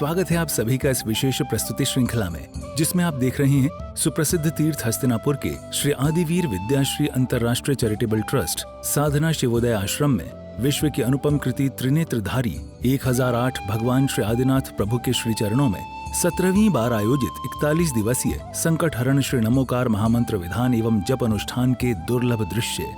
स्वागत है आप सभी का इस विशेष प्रस्तुति श्रृंखला में, जिसमें आप देख रहे हैं सुप्रसिद्ध तीर्थ हस्तिनापुर के श्री आदिवीर विद्याश्री अंतर्राष्ट्रीय चैरिटेबल ट्रस्ट साधना शिवोदय आश्रम में विश्व की अनुपम कृति त्रिनेत्रधारी 1008 भगवान श्री आदिनाथ प्रभु के श्री चरणों में 17वीं बार आयोजित 41 दिवसीय संकट हरण श्री नमोकार महामंत्र विधान एवं जप अनुष्ठान के दुर्लभ दृश्य।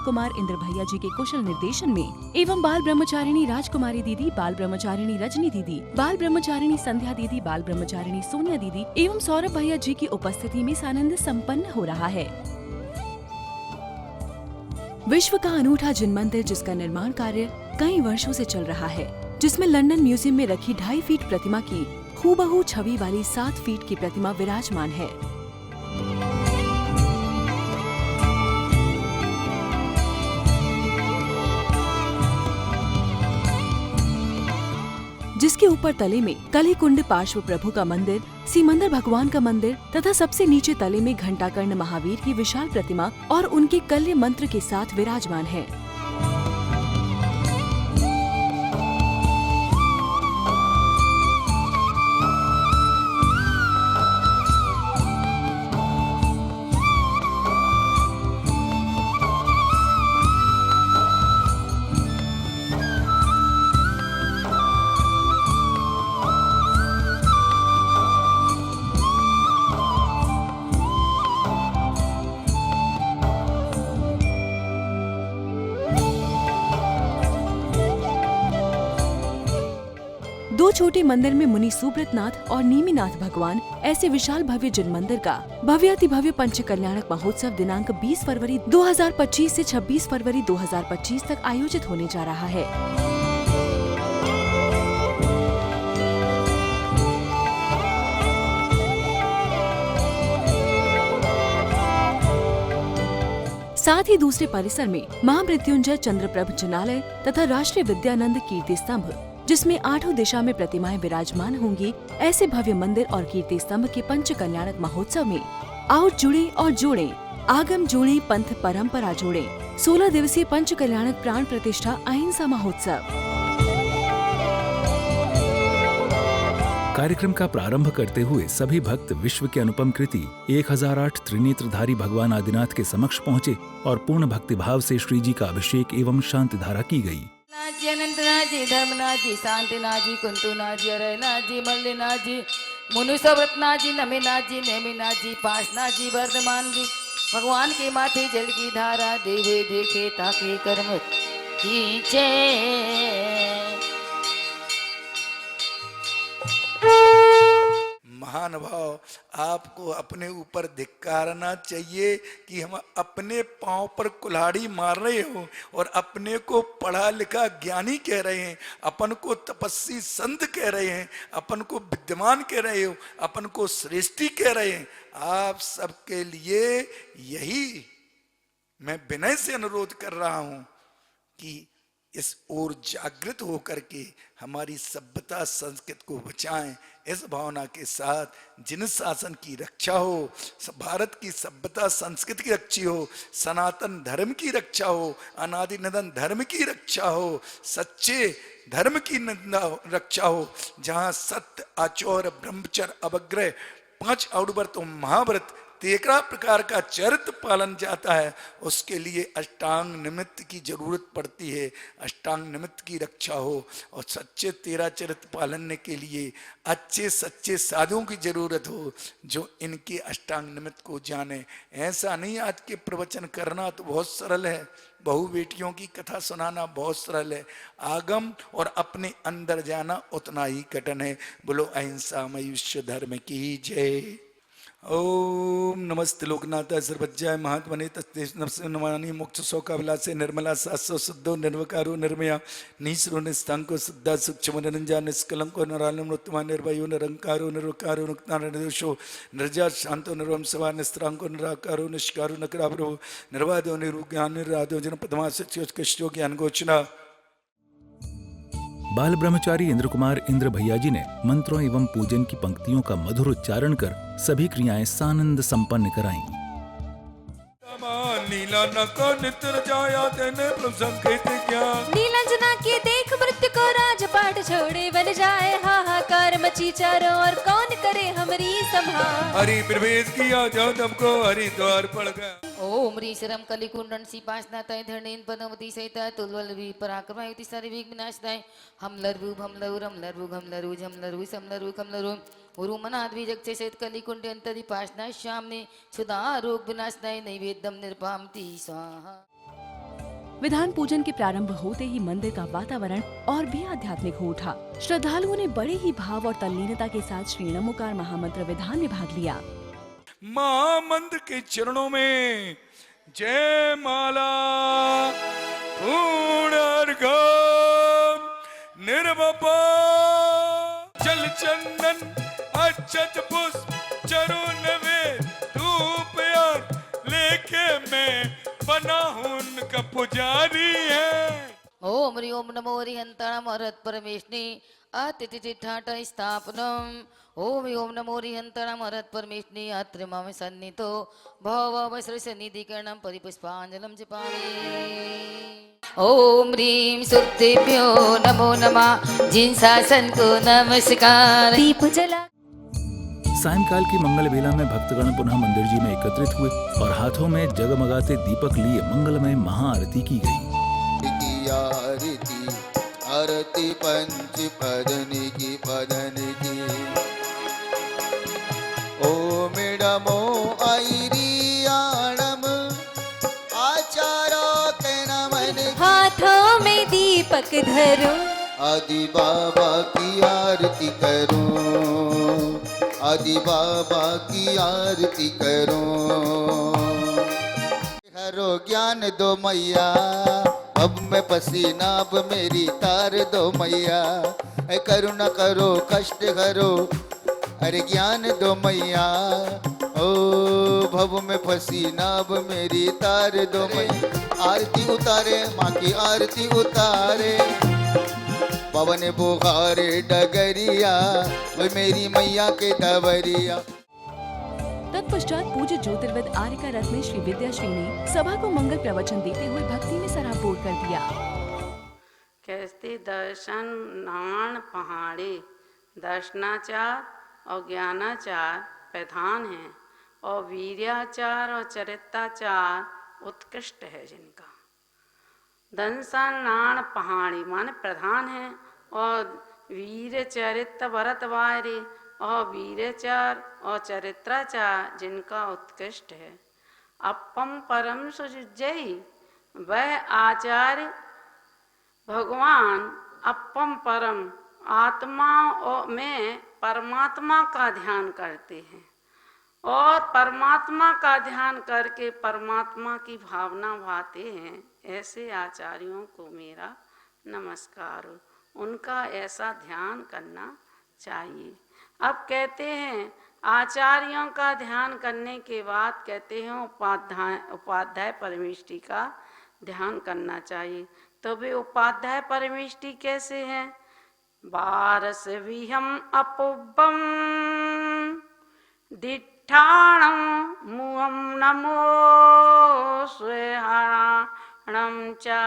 कुमार इंद्र भैया जी के कुशल निर्देशन में एवं बाल ब्रह्मचारिणी राजकुमारी दीदी, बाल ब्रह्मचारिणी रजनी दीदी, बाल ब्रह्मचारिणी संध्या दीदी, बाल ब्रह्मचारिणी सोनिया दीदी एवं सौरभ भैया जी की उपस्थिति में आनंद संपन्न हो रहा है। विश्व का अनूठा जिन मंदिर, जिसका निर्माण कार्य कई वर्षों से चल रहा है, जिसमें लंदन म्यूजियम में रखी 2.5 फीट प्रतिमा की हूबहू छवि वाली 7 फीट की प्रतिमा विराजमान है, जिसके ऊपर तले में कली कुंड पार्श्व प्रभु का मंदिर, सीमंदर भगवान का मंदिर तथा सबसे नीचे तले में घंटाकर्ण महावीर की विशाल प्रतिमा और उनके कल्य मंत्र के साथ विराजमान है। दो छोटे मंदिर में मुनि सुब्रतनाथ और नीमिनाथ भगवान ऐसे विशाल भव्य जिन मंदिर का भव्याति भव्य पंच कल्याणक महोत्सव दिनांक 20 फरवरी 2025 से 26 फरवरी 2025 तक आयोजित होने जा रहा है। साथ ही दूसरे परिसर में महामृत्युंजय चंद्रप्रभ जनालय तथा राष्ट्रीय विद्यानंद कीर्ति स्तंभ, जिसमें 8 दिशा में प्रतिमाएं विराजमान होंगी, ऐसे भव्य मंदिर और कीर्ति स्तंभ के पंच कल्याणक महोत्सव में आओ जुड़े और जोड़े, आगम जोड़े, पंथ परंपरा जोड़े। 16 दिवसीय पंच कल्याणक प्राण प्रतिष्ठा अहिंसा महोत्सव। कार्यक्रम का प्रारंभ करते हुए सभी भक्त विश्व के अनुपम कृति 1008 त्रिनेत्रधारी भगवान आदिनाथ के समक्ष पहुँचे और पूर्ण भक्तिभाव से श्री जी का अभिषेक एवं शांति धारा की गई। अनंतनाथजी, धर्मनाथजी, शांतिनाथजी, कुंतुनाथजी, अरयनाथजी, मल्लिनाथजी, मुनुसव्रतनाथजी, नमिनाथजी, नेमिनाथजी, पासनाथजी, वर्धमान जी, भगवान के माथे जल की धारा देवे देखे ताके कर्म खींचे। महानुभाव, आपको अपने ऊपर धिक्कारना चाहिए कि हम अपने पांव पर कुल्हाड़ी मार रहे हो और अपने को पढ़ा लिखा ज्ञानी कह रहे हैं, अपन को तपस्वी संत कह रहे हैं, अपन को विद्वान कह रहे हो, अपन को श्रेष्ठी कह रहे हैं। आप सबके लिए यही मैं विनय से अनुरोध कर रहा हूं कि इस ओर जागृत होकर के हमारी सभ्यता संस्कृति को बचाएं। इस भावना के साथ जिन शासन की रक्षा हो, भारत की सभ्यता संस्कृति की रक्षा हो, सनातन धर्म की रक्षा हो, अनादि निधन धर्म की रक्षा हो, सच्चे धर्म की रक्षा हो, जहां सत्य, आचौर, ब्रह्मचर्य, अवग्रह, 5 औडव्रत और महाव्रत 13 प्रकार का चरित्र पालन जाता है, उसके लिए अष्टांग निमित्त की जरूरत पड़ती है। अष्टांग निमित्त की रक्षा हो और सच्चे 13 चरित्र पालने के लिए अच्छे सच्चे साधुओं की जरूरत हो जो इनके अष्टांग निमित्त को जाने। ऐसा नहीं आज के प्रवचन करना तो बहुत सरल है, बहु बेटियों की कथा सुनाना बहुत सरल है, आगम और अपने अंदर जाना उतना ही कठिन है। बोलो अहिंसामय विश्व धर्म की जय। ओम नमस्ते लोकनाथ सर्वज्ञाय महात्मने तस्ते नमानि मोक्ष शोकाविलासे निर्मला शाश्वत शुद्धो निर्वकारो निर्मया निःस्रो निस्तांको शुद्धा सूक्ष्म निरंजन निष्कलंको नरालम उत्तमा निर्भयो निरंकारो निर्वकारो नुक्ता निर्दोषो निर्जा शांतो निर्वंशवा निस्त्रांको निराकारो निष्कारो नकरावरो निर्वादो निरुज्ञान निरादो जन पद्मासुष्टो ज्ञान गोचना। बाल ब्रह्मचारी इंद्र कुमार इंद्र भैया जी ने मंत्रों एवं पूजन की पंक्तियों का मधुर उच्चारण कर सभी क्रियाएं सानंद संपन्न कराईं। नीलांजना की देख मृत्यु को राजपाट छोड़े बन जाए हाहाकार मची चारों और कौन करे हमारी संभाल। हरि प्रवेश किया जो तुमको हरिद्वार पड़ गया। ओम ह्री शरम कलिकुंडन सीपासना तय धरणेन पदमती सहिता तुलवल भी पराक्रम युति सारी विघ्न विनाशदाय हम लरबु हम लरु रम लरबु घम लरु झम लरु सम लरु कम लरु उरु मनाद्वी जगचे सहित कलिकुंड अंतरि पासना श्यामने सुधा रोग विनाशदाय नैवेद्यम निर्भामति स्वाहा। विधान पूजन के प्रारंभ होते ही मंदिर का वातावरण और भी आध्यात्मिक हो उठा। श्रद्धालुओं ने बड़े ही भाव और तल्लीनता के साथ श्री नमोकार महामंत्र विधान में भाग लिया। महामंत्र के चरणों में जय माला पूर्णर्घम निर्वपा जल चंदन अक्षत पुष्प चरण में धूप लेके मैं बना हूं उनका पुजारी है। ओम ह्री ओम नमो हरिहंताणम हरत परमेष्णि अतिथिठाट स्थापनम। ओम ओम नमो हरिहंताणम हरत परमेष्णि अत्र मम सन्नितो भव वस्रस्य निधिकरणम परिपुष्पांजलम जपामि। ओम ह्रीं सुक्तेभ्यो नमो नमः जिन शासन को नमस्कार। दीप जला सायंकाल की मंगल बेला में भक्तगण पुनः मंदिर जी में एकत्रित हुए और हाथों में जगमगाते दीपक लिए मंगलमय महाआरती की गई। आरती आरती पंच पदनी की ओम नमो आईरियाणम आचारो के नमन हाथों में दीपक धरो आदि बाबा की आरती करो आदि बाबा की आरती करो। हरो ज्ञान दो मैया अब मैं पसीना अब मेरी तार दो मैया। करुणा करो कष्ट करो अरे ज्ञान दो मैया। ओ भव में पसीना अब मेरी तार दो मैया। आरती उतारे माँ की आरती उतारे पवन बुखारे डगरिया वो मेरी मैया के दवरिया। तत्पश्चात पूज्य ज्योतिर्विद आर्यका रत्न श्री विद्याश्री ने सभा को मंगल प्रवचन देते हुए भक्ति में सराबोर कर दिया। कैसे दर्शन नाण पहाड़े दर्शनाचार और ज्ञानाचार प्रधान है और वीर्याचार और चरित्राचार उत्कृष्ट है जिनका। दंसन नाण पहाड़ी माने प्रधान है और वीर चरित्र भरत वायरे और वीराचार और चरित्राचार जिनका उत्कृष्ट है। अपम परम सुजयी वह आचार्य भगवान अपम परम आत्मा में परमात्मा का ध्यान करते हैं और परमात्मा का ध्यान करके परमात्मा की भावना भाते हैं। ऐसे आचार्यों को मेरा नमस्कार हो। उनका ऐसा ध्यान करना चाहिए। अब कहते हैं आचार्यों का ध्यान करने के बाद कहते हैं उपाध्याय परमेष्टि का ध्यान करना चाहिए। तो वे उपाध्याय परमेष्टि कैसे हैं? वारस विहम अपुब्बम दिट्ठाणम मुहम नमो स्वेहाणम चा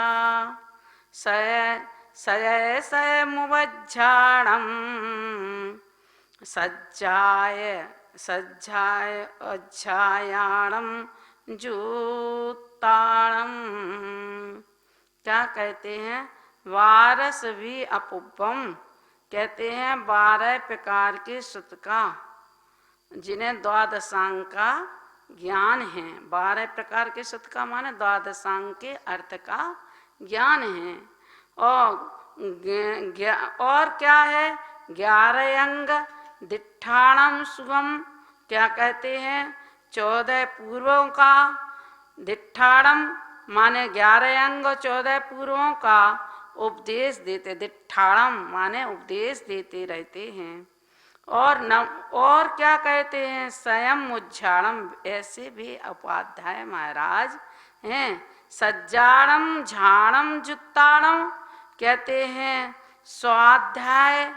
सय सय मुवज्झाणम सज्जाय अज्झायाणम जूताणम। क्या कहते हैं? वारस भी अपुब्बम कहते हैं 12 प्रकार के सुत का, जिन्हें द्वादशांग का ज्ञान है। 12 प्रकार के सुत का माने द्वादशांग के अर्थ का ज्ञान है। और क्या है? 11 अंग दिट्ठाणम सुगम। क्या कहते हैं? 14 पूर्वों का। दिट्ठाणम माने 11 अंग 14 पूर्वों का उपदेश देते। दिट्ठाणम माने उपदेश देते रहते हैं। और क्या कहते हैं? स्वयं उज्झाणम, ऐसे भी उपाध्याय महाराज हैं। सज्जाणम झाणम जुत्ताणम कहते हैं स्वाध्याय।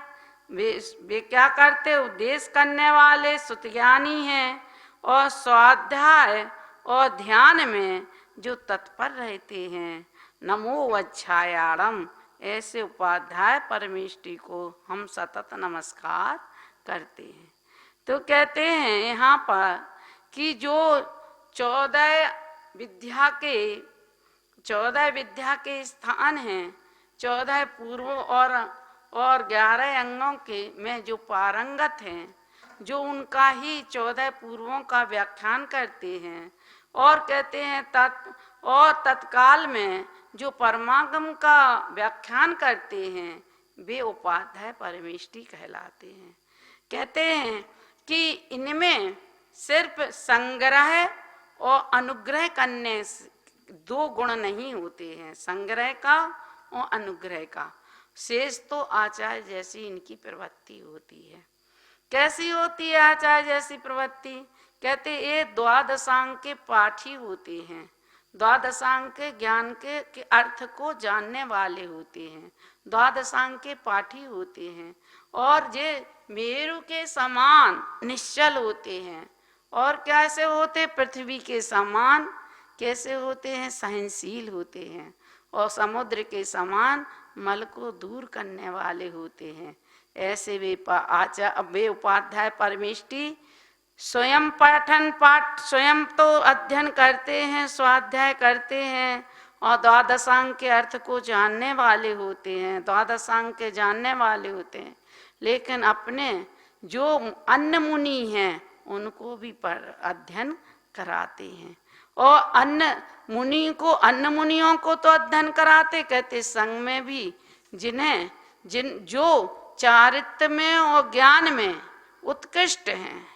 वे क्या करते? उपदेश करने वाले सुतज्ञानी हैं और स्वाध्याय और ध्यान में जो तत्पर रहते हैं। नमो वज्झायाणम, ऐसे उपाध्याय परमेष्टि को हम सतत नमस्कार करते हैं। तो कहते हैं यहाँ पर कि जो 14 विद्या के स्थान हैं, 14 पूर्वों और 11 अंगों के में जो पारंगत हैं, जो उनका ही 14 पूर्वों का व्याख्यान करते हैं। और कहते हैं तत्काल में जो परमागम का व्याख्यान करते हैं, वे उपाध्याय परमेष्टि कहलाते हैं। कहते हैं कि इनमें सिर्फ संग्रह और अनुग्रह करने 2 गुण नहीं होते हैं, संग्रह का और अनुग्रह का। शेष तो आचार्य जैसी इनकी प्रवृत्ति होती है। कैसी होती है आचार्य जैसी प्रवृत्ति? कहते ये द्वादशांग के पाठी होते हैं, द्वादशांग के ज्ञान के अर्थ को जानने वाले होते हैं, द्वादशांग के पाठी होते हैं। और ये मेरु के समान निश्चल होते हैं। और कैसे होते? पृथ्वी के समान कैसे होते हैं? सहनशील होते हैं। और समुद्र के समान मल को दूर करने वाले होते हैं। ऐसे वे उपाध्याय परमेष्टि स्वयं स्वयं तो अध्ययन करते हैं, स्वाध्याय करते हैं और द्वादशांग के अर्थ को जानने वाले होते हैं, द्वादशांग के जानने वाले होते हैं। लेकिन अपने जो अन्य मुनि हैं उनको भी अध्ययन कराते हैं। और अन्य मुनियों को तो अध्ययन कराते, कहते संग में भी जो चारित्र में और ज्ञान में उत्कृष्ट हैं,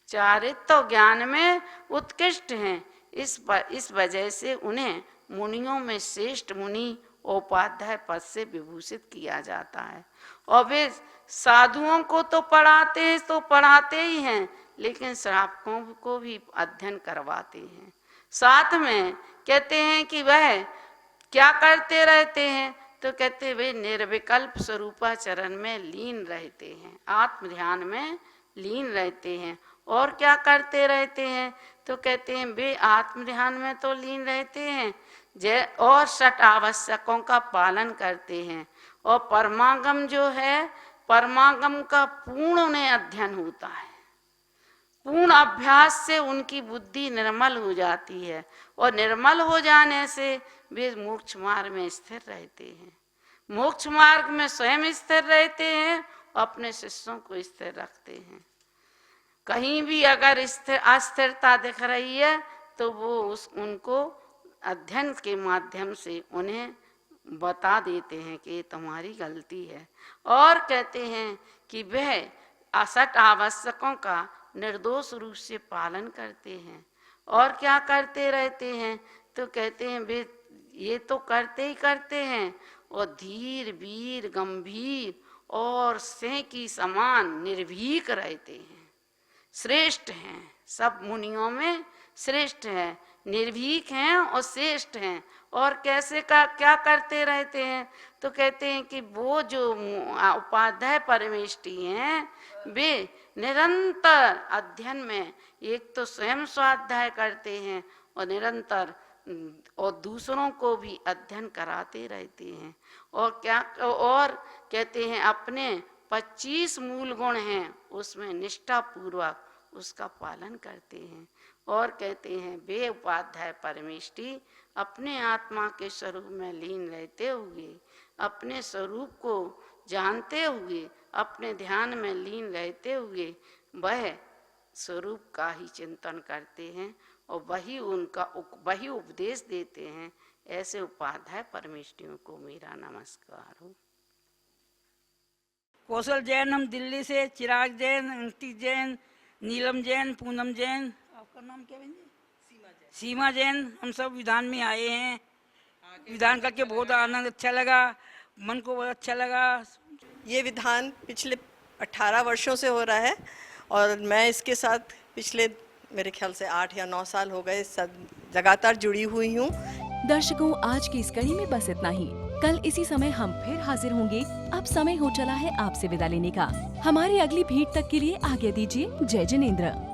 चारित्र और ज्ञान में उत्कृष्ट हैं, इस वजह से उन्हें मुनियों में श्रेष्ठ मुनि उपाध्याय पद से विभूषित किया जाता है। और वे साधुओं को तो पढ़ाते ही हैं, लेकिन श्रावकों को भी अध्ययन करवाते हैं। साथ में कहते हैं कि वह क्या करते रहते हैं? तो कहते वे निर्विकल्प स्वरूपाचरण में लीन रहते हैं, आत्म ध्यान में लीन रहते हैं। और क्या करते रहते हैं? तो कहते हैं वे आत्म ध्यान में तो लीन रहते हैं और 6 आवश्यकों का पालन करते हैं। और परमागम जो है, परमागम का पूर्ण उन्हें अध्ययन होता है। पूर्ण अभ्यास से उनकी बुद्धि निर्मल हो जाती है और निर्मल हो जाने से वे मोक्ष मार्ग में स्थिर रहते हैं। मोक्ष मार्ग में स्वयं स्थिर रहते हैं और अपने शिष्यों को स्थिर रखते हैं। कहीं भी अगर अस्थिरता दिख रही है तो वो उनको अध्ययन के माध्यम से उन्हें बता देते हैं कि ये तुम्हारी गलती है। और कहते हैं कि वह 6 आवश्यकों का निर्दोष रूप से पालन करते हैं। और क्या करते रहते हैं? तो कहते हैं वे ये तो करते ही करते हैं और धीर वीर गंभीर और सिंह की समान निर्भीक रहते हैं, श्रेष्ठ हैं, सब मुनियों में श्रेष्ठ है, निर्भीक हैं और श्रेष्ठ हैं। और कैसे का क्या करते रहते हैं, तो कहते हैं कि वो जो उपाध्याय परमेष्टि हैं वे निरंतर अध्ययन में एक तो स्वयं स्वाध्याय करते हैं और निरंतर और दूसरों को भी अध्ययन कराते रहते हैं। और कहते हैं अपने 25 मूल गुण हैं उसमें निष्ठा पूर्वक उसका पालन करते हैं। और कहते हैं वे उपाध्याय परमेष्टि अपने आत्मा के स्वरूप में लीन रहते हुए, अपने स्वरूप को जानते हुए, अपने ध्यान में लीन रहते हुए वह स्वरूप का ही चिंतन करते हैं और वही उपदेश देते हैं। ऐसे उपाध्याय परमेष्टियों को मेरा नमस्कार हो। कौशल जैन, हम दिल्ली से, चिराग जैन, अंकित जैन, नीलम जैन, पूनम जैन, आपका नाम क्या है? सीमा जैन। हम सब विधान में आए हैं। विधान करके बहुत आनंद अच्छा लगा, मन को बहुत अच्छा लगा। ये विधान पिछले 18 वर्षों से हो रहा है और मैं इसके साथ पिछले मेरे ख्याल से 8 या 9 साल हो गए लगातार जुड़ी हुई हूँ। दर्शकों, आज की इस कड़ी में बस इतना ही। कल इसी समय हम फिर हाजिर होंगे। अब समय हो चला है आपसे विदा लेने का। हमारी अगली भेंट तक के लिए आज्ञा दीजिए। जय जिनेंद्र।